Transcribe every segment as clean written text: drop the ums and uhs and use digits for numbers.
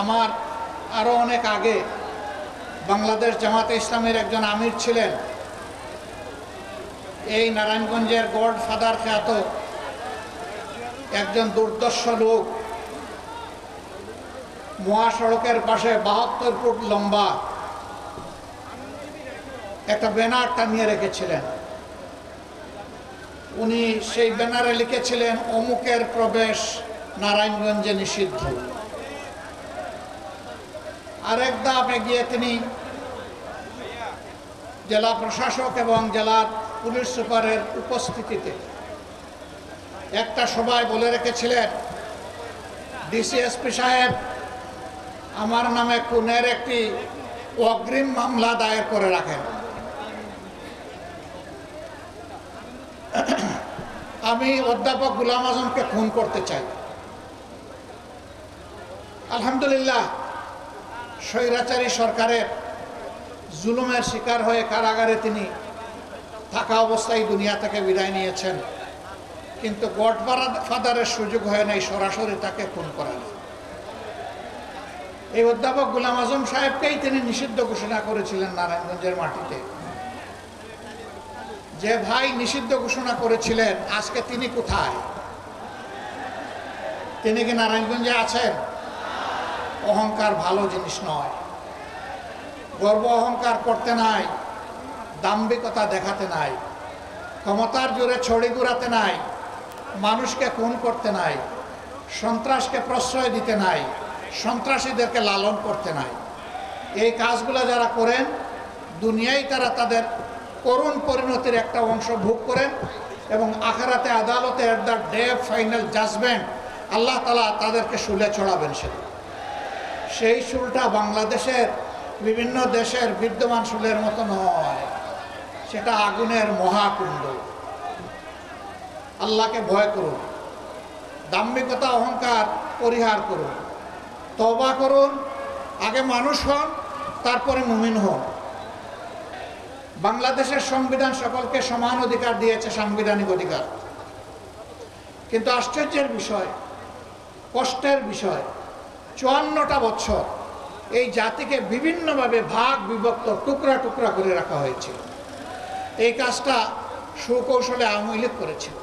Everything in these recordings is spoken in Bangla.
আমার আরও অনেক আগে বাংলাদেশ জামাতে ইসলামের একজন আমির ছিলেন। এই নারায়ণগঞ্জের গডফাদার খ্যাত একজন দুর্দর্শ লোক মহাসড়কের পাশে 72 ফুট লম্বা একটা ব্যানার টানিয়ে রেখেছিলেন। উনি সেই ব্যানারে লিখেছিলেন, অমুকের প্রবেশ নারায়ণগঞ্জে নিষিদ্ধ। আরেক ধাপ এগিয়ে তিনি জেলা প্রশাসক এবং জেলার পুলিশ সুপারের উপস্থিতিতে একটা সভায় বলে রেখেছিলেন, ডিসিএসপি সাহেব, আমার নামে খুনের একটি অগ্রিম মামলা দায়ের করে রাখেন। আমি অধ্যাপক গোলাম আজমকে খুন করতে চাই। আলহামদুলিল্লাহ, স্বৈরাচারী সরকারের জুলুমের শিকার হয়ে কারাগারে তিনি থাকা অবস্থায় দুনিয়া থেকে বিদায় নিয়েছেন, কিন্তু গডফাদারের সুযোগ হয় নাই সরাসরি তাকে খুন করার। এই অধ্যাপক গোলাম আজম সাহেবকেই তিনি নিষিদ্ধ ঘোষণা করেছিলেন নারায়ণগঞ্জের মাটিতে। যে ভাই নিষিদ্ধ ঘোষণা করেছিলেন, আজকে তিনি কোথায়? তিনি কি নারায়ণগঞ্জে আছেন? অহংকার ভালো জিনিস নয়। গর্ব অহংকার করতে নাই, দাম্ভিকতা দেখাতে নাই, ক্ষমতার জোরে ছড়ি ঘুরাতে নাই, মানুষকে খুন করতে নাই, সন্ত্রাসকে প্রশ্রয় দিতে নাই, সন্ত্রাসীদেরকে লালন করতে নাই। এই কাজগুলো যারা করেন, দুনিয়ায় তারা তাদের করুণ পরিণতির একটা অংশ ভোগ করেন এবং আখিরাতে আদালতে at the day of final judgement আল্লাহ তাআলা তাদেরকে শুলে চড়াবেন। সেই শুলটা বাংলাদেশের বিভিন্ন দেশের বিদ্যমান শুলের মতো নয়, সেটা আগুনের মহাকুণ্ড। আল্লাহকে ভয় করুন, দাম্ভিকতা অহংকার পরিহার করুন, তওবা করুন, আগে মানুষ হন, তারপরে মুমিন হন। বাংলাদেশের সংবিধান সকলকে সমান অধিকার দিয়েছে, সাংবিধানিক অধিকার। কিন্তু আশ্চর্যের বিষয়, কষ্টের বিষয়, 54টা বছর এই জাতিকে বিভিন্নভাবে ভাগ বিভক্ত, টুকরা টুকরা করে রাখা হয়েছিল। এই কাজটা সুকৌশলে আওয়ামী লীগ করেছিল।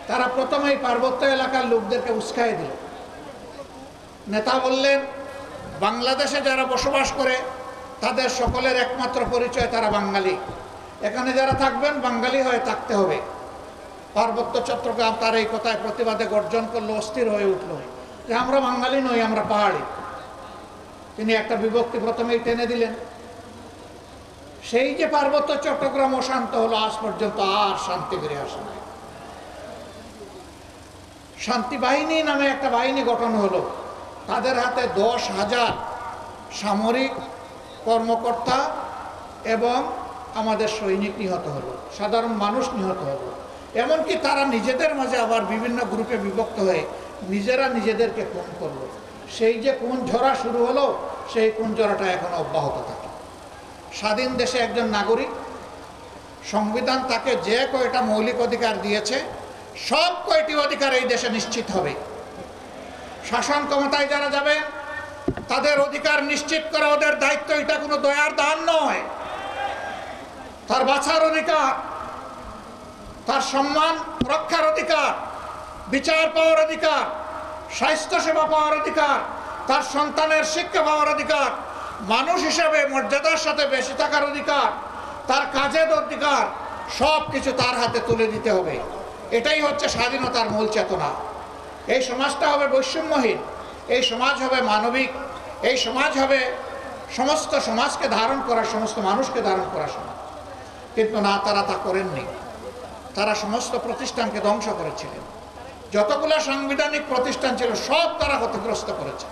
তারা প্রথমেই পার্বত্য এলাকার লোকদেরকে উস্কাই দিল। নেতা বললেন, বাংলাদেশে যারা বসবাস করে তাদের সকলের একমাত্র পরিচয় তারা বাঙালি, এখানে যারা থাকবেন বাঙালি হয়ে থাকতে হবে। পার্বত্য চট্টগ্রাম তার এই কথায় প্রতিবাদে গর্জন করলো, অস্থির হয়ে উঠল যে আমরা বাঙালি নই, আমরা পাহাড়ি। তিনি একটা বিভক্তি প্রথমেই টেনে দিলেন। সেই যে পার্বত্য চট্টগ্রাম অশান্ত হলো, আজ পর্যন্ত আর শান্তি ফিরে আসে নাই। শান্তি বাহিনী নামে একটা বাহিনী গঠন হলো, তাদের হাতে 10,000 সামরিক কর্মকর্তা এবং আমাদের সৈনিক নিহত হলো, সাধারণ মানুষ নিহত হলো। এমনকি তারা নিজেদের মাঝে আবার বিভিন্ন গ্রুপে বিভক্ত হয়ে নিজেরা নিজেদেরকে খুন করলো। সেই যে খুন ঝরা শুরু হলো, সেই খুন ঝরাটা এখন অব্যাহত থাকে। স্বাধীন দেশে একজন নাগরিক, সংবিধান তাকে যে কয়টা মৌলিক অধিকার দিয়েছে, সব কয়টি অধিকার এই দেশে নিশ্চিত হবে। শাসন ক্ষমতায় যারা যাবে তাদের অধিকার নিশ্চিত করা ওদের দায়িত্ব। এটা কোনো দয়ার দান নয়। তার বাঁচার অধিকার, তার সম্মান রক্ষার অধিকার, বিচার পাওয়ার অধিকার, স্বাস্থ্যসেবা পাওয়ার অধিকার, তার সন্তানের শিক্ষা পাওয়ার অধিকার, মানুষ হিসেবে মর্যাদার সাথে বেশি থাকার অধিকার, তার কাজের অধিকার, সব কিছু তার হাতে তুলে দিতে হবে। এটাই হচ্ছে স্বাধীনতার মূল চেতনা। এই সমাজটা হবে বৈষম্যহীন, এই সমাজ হবে মানবিক, এই সমাজ হবে সমস্ত সমাজকে ধারণ করার, সমস্ত মানুষকে ধারণ করার সমাজ। কিন্তু না, তারা তা করেননি। তারা সমস্ত প্রতিষ্ঠানকে ধ্বংস করেছিলেন। যতগুলো সাংবিধানিক প্রতিষ্ঠান ছিল সব তারা ক্ষতিগ্রস্ত করেছে।